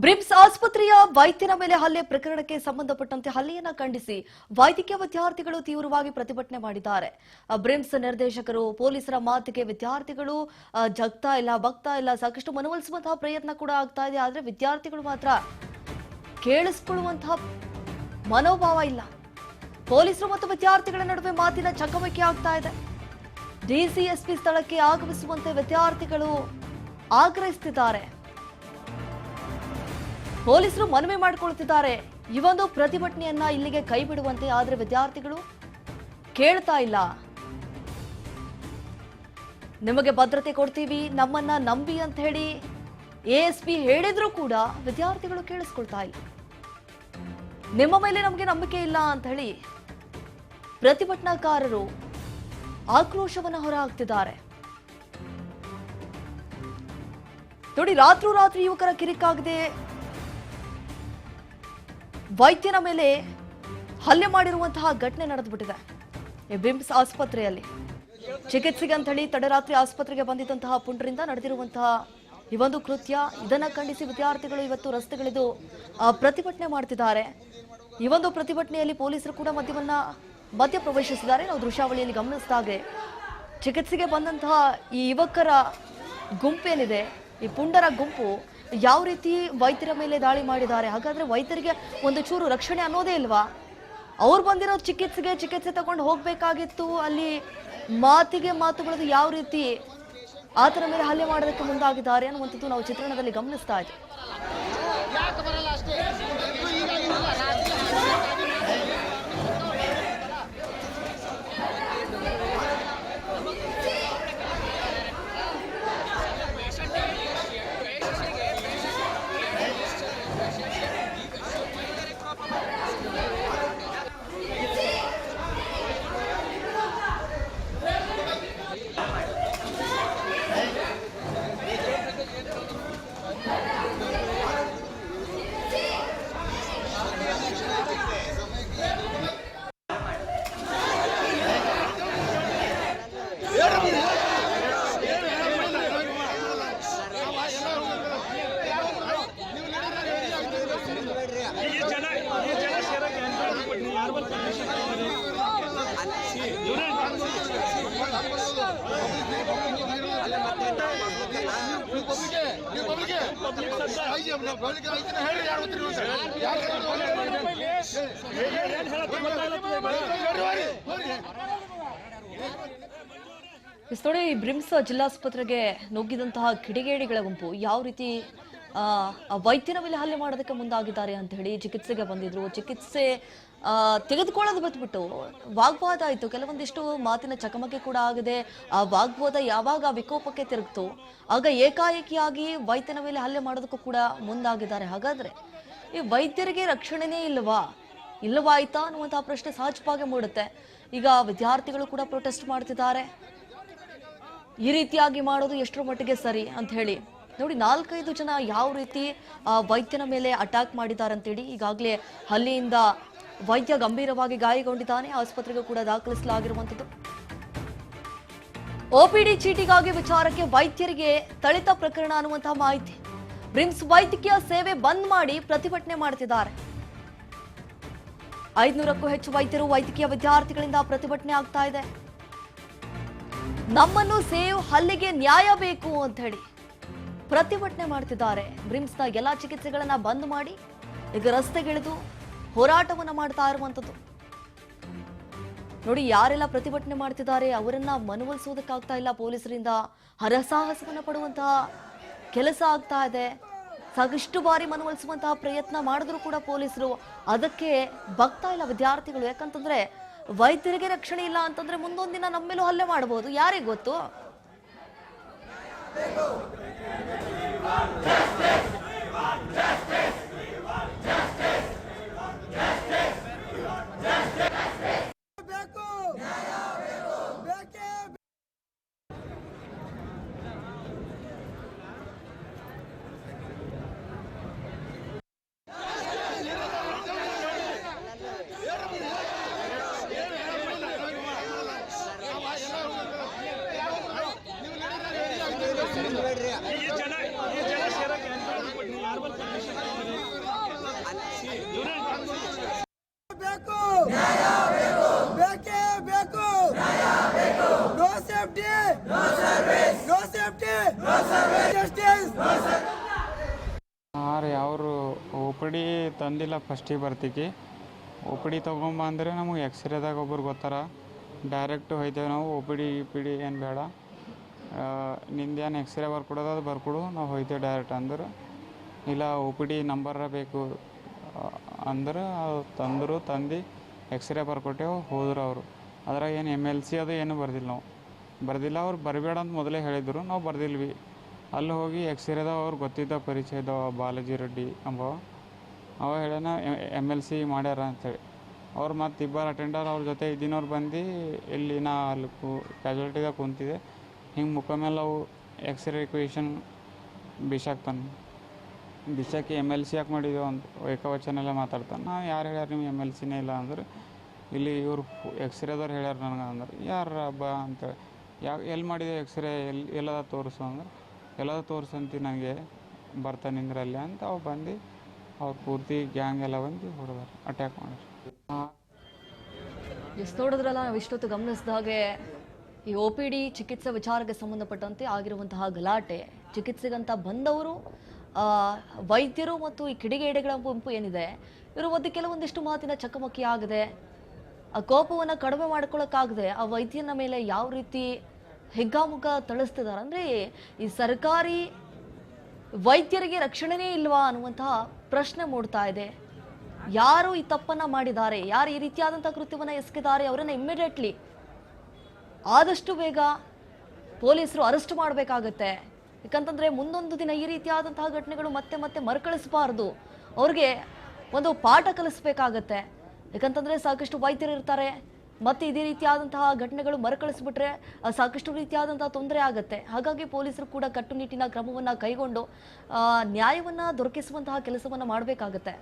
BRIMS ಆಸ್ಪತ್ರೆಯ ವೈದ್ಯನ ಮೇಲೆ ಹಲ್ಲೆ ಪ್ರಕರಣಕ್ಕೆ ಸಂಬಂಧಪಟ್ಟಂತೆ ಹಲ್ಲೆಯನ್ನ ಖಂಡಿಸಿ ವೈದ್ಯಕೀಯ ವಿದ್ಯಾರ್ಥಿಗಳು ತೀವ್ರವಾಗಿ ಪ್ರತಿಭಟನೆ ಮಾಡಿದ್ದಾರೆ. ಬ್ರಿಮ್ಸ್ ನಿರ್ದೇಶಕರು ಪೊಲೀಸರ ಮಾತಿಗೆ ವಿದ್ಯಾರ್ಥಿಗಳು ಜಗ್ತಾ ಇಲ್ಲ, ಬಗ್ತಾ ಇಲ್ಲ, ಸಾಕಷ್ಟು ಮನವೊಲಿಸುವಂತಹ ಪ್ರಯತ್ನ ಕೂಡ ಆಗ್ತಾ ಇದೆ. ಆದರೆ ವಿದ್ಯಾರ್ಥಿಗಳು ಮಾತ್ರ ಕೇಳಿಸಿಕೊಳ್ಳುವಂತಹ ಮನೋಭಾವ ಇಲ್ಲ. ಪೊಲೀಸರು ಮತ್ತು ವಿದ್ಯಾರ್ಥಿಗಳ ನಡುವೆ ಮಾತಿನ ಚಕಮಕಿ ಆಗ್ತಾ ಇದೆ. ಡಿಸಿಎಸ್ಪಿ ಸ್ಥಳಕ್ಕೆ ಆಗಮಿಸುವಂತೆ ವಿದ್ಯಾರ್ಥಿಗಳು ಆಗ್ರಹಿಸುತ್ತಿದ್ದಾರೆ. ಪೊಲೀಸರು ಮನವಿ ಮಾಡಿಕೊಳ್ಳುತ್ತಿದ್ದಾರೆ ಈ ಒಂದು ಪ್ರತಿಭಟನೆಯನ್ನ ಇಲ್ಲಿಗೆ ಕೈ ಬಿಡುವಂತೆ. ಆದರೆ ವಿದ್ಯಾರ್ಥಿಗಳು ಕೇಳ್ತಾ ಇಲ್ಲ. ನಿಮಗೆ ಭದ್ರತೆ ಕೊಡ್ತೀವಿ, ನಮ್ಮನ್ನ ನಂಬಿ ಅಂತ ಹೇಳಿ ಎಎಸ್ಪಿ ಹೇಳಿದ್ರು ಕೂಡ ವಿದ್ಯಾರ್ಥಿಗಳು ಕೇಳಿಸ್ಕೊಳ್ತಾ ಇಲ್ಲ. ನಿಮ್ಮ ಮೇಲೆ ನಮಗೆ ನಂಬಿಕೆ ಇಲ್ಲ ಅಂತ ಹೇಳಿ ಪ್ರತಿಭಟನಾಕಾರರು ಆಕ್ರೋಶವನ್ನು ಹೊರಹಾಕ್ತಿದ್ದಾರೆ. ನೋಡಿ, ರಾತ್ರೋರಾತ್ರಿ ಯುವಕರ ಕಿರಿಕಾಗದೆ ವೈದ್ಯನ ಮೇಲೆ ಹಲ್ಲೆ ಮಾಡಿರುವಂತಹ ಘಟನೆ ನಡೆದುಬಿಟ್ಟಿದೆ. ಬ್ರಿಮ್ಸ್ ಆಸ್ಪತ್ರೆಯಲ್ಲಿ ಚಿಕಿತ್ಸೆಗೆ ಅಂತ ಹೇಳಿ ತಡರಾತ್ರಿ ಆಸ್ಪತ್ರೆಗೆ ಬಂದಿದ್ದಂತಹ ಪುಂಡರಿಂದ ನಡೆದಿರುವಂತಹ ಈ ಒಂದು ಕೃತ್ಯ, ಇದನ್ನ ಖಂಡಿಸಿ ವಿದ್ಯಾರ್ಥಿಗಳು ಇವತ್ತು ರಸ್ತೆಗಿಳಿದು ಪ್ರತಿಭಟನೆ ಮಾಡ್ತಿದ್ದಾರೆ. ಈ ಒಂದು ಪ್ರತಿಭಟನೆಯಲ್ಲಿ ಪೊಲೀಸರು ಕೂಡ ಮಧ್ಯ ಪ್ರವೇಶಿಸಿದ್ದಾರೆ. ನಾವು ದೃಶ್ಯಾವಳಿಯಲ್ಲಿ ಗಮನಿಸಿದಾಗೆ ಚಿಕಿತ್ಸೆಗೆ ಬಂದಂತಹ ಈ ಯುವಕರ ಗುಂಪೇನಿದೆ, ಈ ಪುಂಡರ ಗುಂಪು ಯಾವ ರೀತಿ ವೈದ್ಯರ ಮೇಲೆ ದಾಳಿ ಮಾಡಿದ್ದಾರೆ. ಹಾಗಾದ್ರೆ ವೈದ್ಯರಿಗೆ ಒಂದು ಚೂರು ರಕ್ಷಣೆ ಅನ್ನೋದೇ ಇಲ್ವಾ? ಅವ್ರು ಬಂದಿರೋ ಚಿಕಿತ್ಸೆ ತಗೊಂಡು ಹೋಗ್ಬೇಕಾಗಿತ್ತು. ಅಲ್ಲಿ ಮಾತು ಬೆಳೆದು ಯಾವ ರೀತಿ ಆತನ ಮೇಲೆ ಹಲ್ಲೆ ಮಾಡೋದಕ್ಕೆ ಮುಂದಾಗಿದ್ದಾರೆ ಅನ್ನುವಂಥದ್ದು ನಾವು ಚಿತ್ರಣದಲ್ಲಿ ಗಮನಿಸ್ತಾ ಇದ್ದೀವಿ. ನೋಡಿ, ಬ್ರಿಮ್ಸ್ ಜಿಲ್ಲಾಸ್ಪತ್ರೆಗೆ ನುಗ್ಗಿದಂತಹ ಕಿಡಿಗೇಡಿಗಳ ಗುಂಪು ಯಾವ ರೀತಿ ವೈದ್ಯನ ಮೇಲೆ ಹಲ್ಲೆ ಮಾಡೋದಕ್ಕೆ ಮುಂದಾಗಿದ್ದಾರೆ ಅಂತ ಹೇಳಿ ಚಿಕಿತ್ಸೆಗೆ ಬಂದಿದ್ರು. ಚಿಕಿತ್ಸೆ ತೆಗೆದುಕೊಳ್ಳೋದು ಬಿಟ್ಬಿಟ್ಟು ವಾಗ್ವಾದ ಆಯಿತು. ಕೆಲವೊಂದಿಷ್ಟು ಮಾತಿನ ಚಕಮಕಿ ಕೂಡ ಆಗಿದೆ. ಆ ವಾಗ್ವಾದ ಯಾವಾಗ ವಿಕೋಪಕ್ಕೆ ತಿರುಗ್ತು ಆಗ ಏಕಾಏಕಿಯಾಗಿ ವೈದ್ಯನ ಮೇಲೆ ಹಲ್ಲೆ ಮಾಡೋದಕ್ಕೂ ಕೂಡ ಮುಂದಾಗಿದ್ದಾರೆ. ಹಾಗಾದ್ರೆ ಈ ವೈದ್ಯರಿಗೆ ರಕ್ಷಣೆನೇ ಇಲ್ಲವಾಯ್ತಾ ಅನ್ನುವಂತಹ ಪ್ರಶ್ನೆ ಸಹಜವಾಗಿ ಮೂಡುತ್ತೆ. ಈಗ ವಿದ್ಯಾರ್ಥಿಗಳು ಕೂಡ ಪ್ರೊಟೆಸ್ಟ್ ಮಾಡ್ತಿದ್ದಾರೆ. ಈ ರೀತಿಯಾಗಿ ಮಾಡೋದು ಎಷ್ಟರ ಮಟ್ಟಿಗೆ ಸರಿ ಅಂತ ಹೇಳಿ. ನೋಡಿ, 4-5 ಜನ ಯಾವ ರೀತಿ ವೈದ್ಯನ ಮೇಲೆ ಅಟ್ಯಾಕ್ ಮಾಡಿದ್ದಾರೆ ಅಂತೇಳಿ. ಈಗಾಗಲೇ ಹಲ್ಲೆಯಿಂದ ವೈದ್ಯ ಗಂಭೀರವಾಗಿ ಗಾಯಗೊಂಡಿದ್ದಾನೆ. ಆಸ್ಪತ್ರೆಗೂ ಕೂಡ ದಾಖಲಿಸಲಾಗಿರುವಂಥದ್ದು. ಒಪಿಡಿ ಚೀಟಿಗಾಗಿ ವಿಚಾರಕ್ಕೆ ವೈದ್ಯರಿಗೆ ಥಳಿತ ಪ್ರಕರಣ ಅನ್ನುವಂತಹ ಮಾಹಿತಿ. ಬ್ರಿಮ್ಸ್ ವೈದ್ಯಕೀಯ ಸೇವೆ ಬಂದ್ ಮಾಡಿ ಪ್ರತಿಭಟನೆ ಮಾಡ್ತಿದ್ದಾರೆ. 500ಕ್ಕೂ ಹೆಚ್ಚು ವೈದ್ಯರು ವೈದ್ಯಕೀಯ ವಿದ್ಯಾರ್ಥಿಗಳಿಂದ ಪ್ರತಿಭಟನೆ ಆಗ್ತಾ ಇದೆ. ನಮ್ಮನ್ನು ಸೇವ್, ಹಲ್ಲೆಗೆ ನ್ಯಾಯ ಬೇಕು ಅಂತ ಹೇಳಿ ಪ್ರತಿಭಟನೆ ಮಾಡ್ತಿದ್ದಾರೆ. ಬ್ರಿಮ್ಸ್ನ ಎಲ್ಲಾ ಚಿಕಿತ್ಸೆಗಳನ್ನ ಬಂದ್ ಮಾಡಿ ಈಗ ರಸ್ತೆಗಿಳಿದು ಹೋರಾಟವನ್ನ ಮಾಡ್ತಾ ಇರುವಂತದ್ದು. ನೋಡಿ, ಯಾರೆಲ್ಲ ಪ್ರತಿಭಟನೆ ಮಾಡ್ತಿದ್ದಾರೆ ಅವರನ್ನ ಮನವೊಲಿಸೋದಕ್ಕಾಗ್ತಾ ಇಲ್ಲ. ಪೊಲೀಸರಿಂದ ಹರಸಾಹಸವನ್ನ ಪಡುವಂತಹ ಕೆಲಸ ಆಗ್ತಾ ಇದೆ. ಸಾಕಷ್ಟು ಬಾರಿ ಮನವೊಲಿಸುವಂತಹ ಪ್ರಯತ್ನ ಮಾಡಿದ್ರು ಕೂಡ ಪೊಲೀಸರು ಅದಕ್ಕೆ ಬಗ್ತಾ ಇಲ್ಲ ವಿದ್ಯಾರ್ಥಿಗಳು. ಯಾಕಂತಂದ್ರೆ ವೈದ್ಯರಿಗೆ ರಕ್ಷಣೆ ಇಲ್ಲ ಅಂತಂದ್ರೆ ಮುಂದೊಂದು ದಿನ ನಮ್ಮ ಮೇಲೂ ಹಲ್ಲೆ ಮಾಡಬಹುದು, ಯಾರಿಗೆ ಗೊತ್ತು. ಈ ಜನ ಬೇಕು ಬೇಕೇ ಬೇಕು no safety no safety justice ಹಾಂ ರೀ ಅವರು ಒ ಪಿ ಡಿ ತಂದಿಲ್ಲ ಫಸ್ಟಿಗೆ ಬರ್ತಿಗೆ ಒ ಪಿ ಡಿ ತೊಗೊಂಬ ಅಂದರೆ ನಮಗೆ ಎಕ್ಸ್ರೇದಾಗ ಒಬ್ರು ಗೊತ್ತಾರ ಡೈರೆಕ್ಟ್ ಹೋಯ್ತೇವೆ ನಾವು ಒ ಪಿ ಡಿ ಏನು ಬೇಡ ನಿಂದೇನು ಎಕ್ಸ್ರೇ ಬರ್ಕೊಡೋದು ಅದು ಬರ್ಕೊಡು ನಾವು ಹೋಯ್ತೇವೆ ಡೈರೆಕ್ಟ್ ಅಂದ್ರೆ ಇಲ್ಲ ಒ ಪಿ ಡಿ ನಂಬರ ಬೇಕು ಅಂದ್ರೆ ತಂದು ಎಕ್ಸ್ರೇ ಬರ್ಕೊಟ್ಟೆವು ಹೋದ್ರು ಅವರು ಅದ್ರಾಗ ಏನು MLC ಅದು ಏನು ಬರ್ದಿಲ್ಲ ಅವ್ರು ಬರಬೇಡ ಅಂತ ಮೊದಲೇ ಹೇಳಿದ್ರು ನಾವು ಬರ್ದಿಲ್ವಿ ಅಲ್ಲಿ ಹೋಗಿ ಎಕ್ಸ್ರೇದಾಗ ಅವ್ರು ಗೊತ್ತಿದ್ದ ಪರಿಚಯದವ ಬಾಲಾಜಿ ರೆಡ್ಡಿ ಅವ ಹೇಳ್ಯಾನ MLC ಮಾಡ್ಯಾರ ಅಂಥೇಳಿ ಅವ್ರು ಮತ್ತು ಇಬ್ಬರು ಅಟೆಂಡರ್ ಅವ್ರ ಜೊತೆ ಇದ್ದಿನವ್ರು ಬಂದು ಇಲ್ಲಿ ನಾ ಅಲ್ಲಿ ಕ್ಯಾಜುಯಾಲಿಟಿದಾಗ ಕುಂತಿದೆ ಹಿಂಗೆ ಮುಖ ಮೇಲೆ ಅವು ಎಕ್ಸ್ರೇ ರಿಕ್ವೇಷನ್ ಬಿಸಾಕಿ MLC ಯಾಕೆ ಮಾಡಿದೆವು ಅಂತ ಏಕವಚನ ಎಲ್ಲ ಮಾತಾಡ್ತಾನೆ ನಾ ಯಾರು ಹೇಳ್ಯಾರ ನಿಮ್ಗೆ MLCನೇ ಇಲ್ಲ ಅಂದ್ರೆ ಇಲ್ಲಿ ಇವ್ರು ಎಕ್ಸ್ರೇದವ್ರು ಹೇಳ್ಯಾರ ನನಗೆ ಅಂದ್ರೆ ಯಾರು ಹಬ್ಬ ಅಂತೇಳಿ ಎಲ್ಲಿ ಮಾಡಿದೆ ಎಕ್ಸ್ರೇ ಎಲ್ಲದ ತೋರಿಸು ಅಂದ್ರೆ ಎಲ್ಲದ ತೋರಿಸಂತಿ ನನಗೆ ಬರ್ತಾನೆ ನಿಂದ್ರಲ್ಲಿ ಅಂತ ಅವು ಬಂದು ಅವ್ರು ಪೂರ್ತಿ ಗ್ಯಾಂಗ್ ಎಲ್ಲ ಬಂದು ಹೊಡೆದಾರೆ ಅಟ್ಯಾಕ್ ಮಾಡಿದ್ರು. ಎಷ್ಟು ನೋಡಿದ್ರಲ್ಲ ನಾವು ಇಷ್ಟೊತ್ತು ಗಮನಿಸಿದ ಹಾಗೆ ಈ OPD ಚಿಕಿತ್ಸೆ ವಿಚಾರಕ್ಕೆ ಸಂಬಂಧಪಟ್ಟಂತೆ ಆಗಿರುವಂತಹ ಗಲಾಟೆ, ಚಿಕಿತ್ಸೆಗಂತ ಬಂದವರು ವೈದ್ಯರು ಮತ್ತು ಈ ಕಿಡಿಗೇಡಿಗಳ ಗುಂಪು ಏನಿದೆ ಇವರು ಮಧ್ಯೆ ಕೆಲವೊಂದಿಷ್ಟು ಮಾತಿನ ಚಕಮಕಿ ಆಗಿದೆ. ಆ ಕೋಪವನ್ನು ಕಡಿಮೆ ಮಾಡ್ಕೊಳ್ಳೋಕ್ಕಾಗದೆ ಆ ವೈದ್ಯನ ಮೇಲೆ ಯಾವ ರೀತಿ ಹಿಗ್ಗಾಮುಗ್ಗ ಥಳಿಸ್ತಿದ್ದಾರೆ ಅಂದರೆ ಈ ಸರ್ಕಾರಿ ವೈದ್ಯರಿಗೆ ರಕ್ಷಣೆನೇ ಇಲ್ವಾ ಅನ್ನುವಂತಹ ಪ್ರಶ್ನೆ ಮೂಡ್ತಾ ಇದೆ. ಯಾರು ಈ ತಪ್ಪನ್ನ ಮಾಡಿದ್ದಾರೆ, ಯಾರು ಈ ರೀತಿಯಾದಂತಹ ಕೃತ್ಯವನ್ನು ಎಸಗಿದ್ದಾರೆ ಅವರನ್ನ ಇಮ್ಮಿಡಿಯೇಟ್ಲಿ ಆದಷ್ಟು ಬೇಗ ಪೊಲೀಸರು ಅರೆಸ್ಟ್ ಮಾಡಬೇಕಾಗತ್ತೆ. ಯಾಕಂತಂದ್ರೆ ಮುಂದೊಂದು ದಿನ ಈ ರೀತಿಯಾದಂತಹ ಘಟನೆಗಳು ಮತ್ತೆ ಮತ್ತೆ ಮರುಕಳಿಸಬಾರ್ದು, ಅವ್ರಿಗೆ ಒಂದು ಪಾಠ ಕಲಿಸ್ಬೇಕಾಗತ್ತೆ. ಯಾಕಂತಂದ್ರೆ ಸಾಕಷ್ಟು ವೈದ್ಯರು ಇರ್ತಾರೆ, ಮತ್ತೆ ಇದೇ ರೀತಿಯಾದಂತಹ ಘಟನೆಗಳು ಮರುಕಳಿಸ್ಬಿಟ್ರೆ ಸಾಕಷ್ಟು ರೀತಿಯಾದಂತಹ ತೊಂದರೆ ಆಗುತ್ತೆ. ಹಾಗಾಗಿ ಪೊಲೀಸರು ಕೂಡ ಕಟ್ಟುನಿಟ್ಟಿನ ಕ್ರಮವನ್ನ ಕೈಗೊಂಡು ನ್ಯಾಯವನ್ನ ದೊರಕಿಸುವಂತಹ ಕೆಲಸವನ್ನ ಮಾಡಬೇಕಾಗತ್ತೆ.